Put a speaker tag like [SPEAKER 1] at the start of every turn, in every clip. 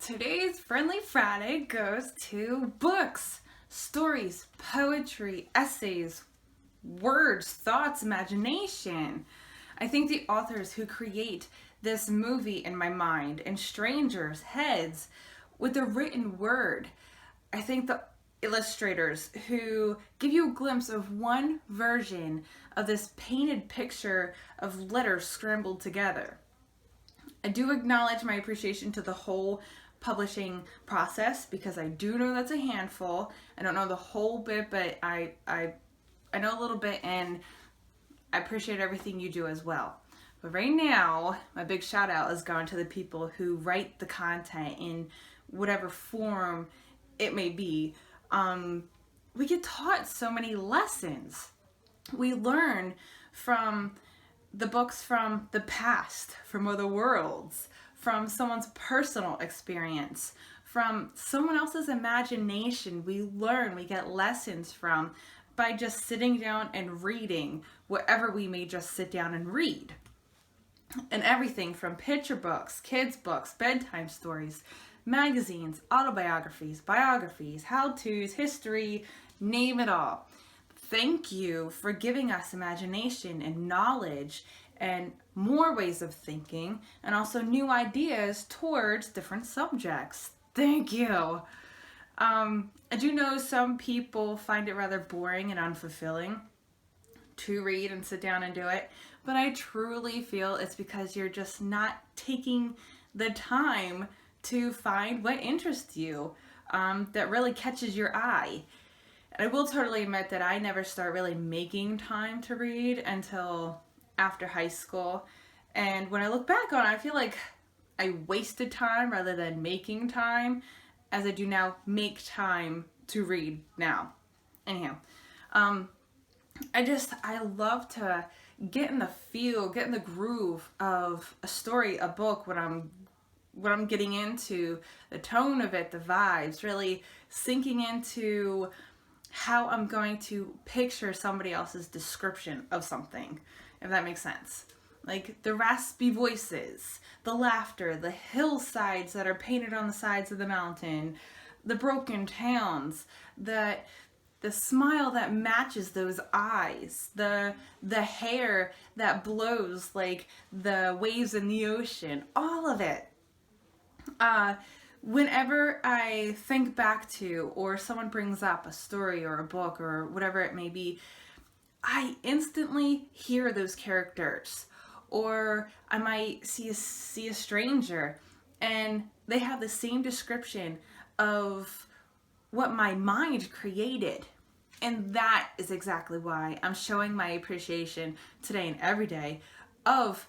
[SPEAKER 1] Today's Friendly Friday goes to books, stories, poetry, essays, words, thoughts, imagination. I think the authors who create this movie in my mind and strangers' heads with the written word. I think the illustrators who give you a glimpse of one version of this painted picture of letters scrambled together. I do acknowledge my appreciation to the whole publishing process because I do know that's a handful. I don't know the whole bit, but I know a little bit, and I appreciate everything you do as well. But right now, my big shout out is going to the people who write the content in whatever form it may be. We get taught so many lessons. We learn from the books from the past, from other worlds, from someone's personal experience, from someone else's imagination. We learn, we get lessons from by just sitting down and reading whatever we may just sit down and read. And everything from picture books, kids' books, bedtime stories, magazines, autobiographies, biographies, how-tos, history, name it all. Thank you for giving us imagination and knowledge and more ways of thinking and also new ideas towards different subjects. Thank you. I do know some people find it rather boring and unfulfilling to read and sit down and do it, but I truly feel it's because you're just not taking the time to find what interests you, that really catches your eye. And I will totally admit that I never start really making time to read until after high school. And when I look back on it, I feel like I wasted time rather than making time, as I do now make time to read now. Anyhow, I love to get in the feel, get in the groove of a story, a book, what I'm getting into, the tone of it, the vibes, really sinking into how I'm going to picture somebody else's description of something, if that makes sense. Like the raspy voices, the laughter, the hillsides that are painted on the sides of the mountain, the broken towns, the smile that matches those eyes, the hair that blows like the waves in the ocean, all of it. Whenever I think back to, or someone brings up a story or a book or whatever it may be, I instantly hear those characters. Or I might see a stranger and they have the same description of what my mind created. And that is exactly why I'm showing my appreciation today and every day of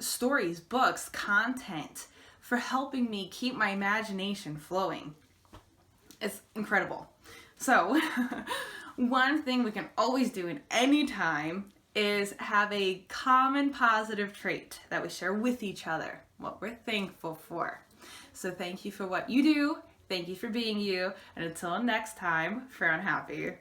[SPEAKER 1] stories, books, content, for helping me keep my imagination flowing. It's incredible. So, one thing we can always do in any time is have a common positive trait that we share with each other, what we're thankful for. So thank you for what you do, thank you for being you, and until next time, Frown Happy.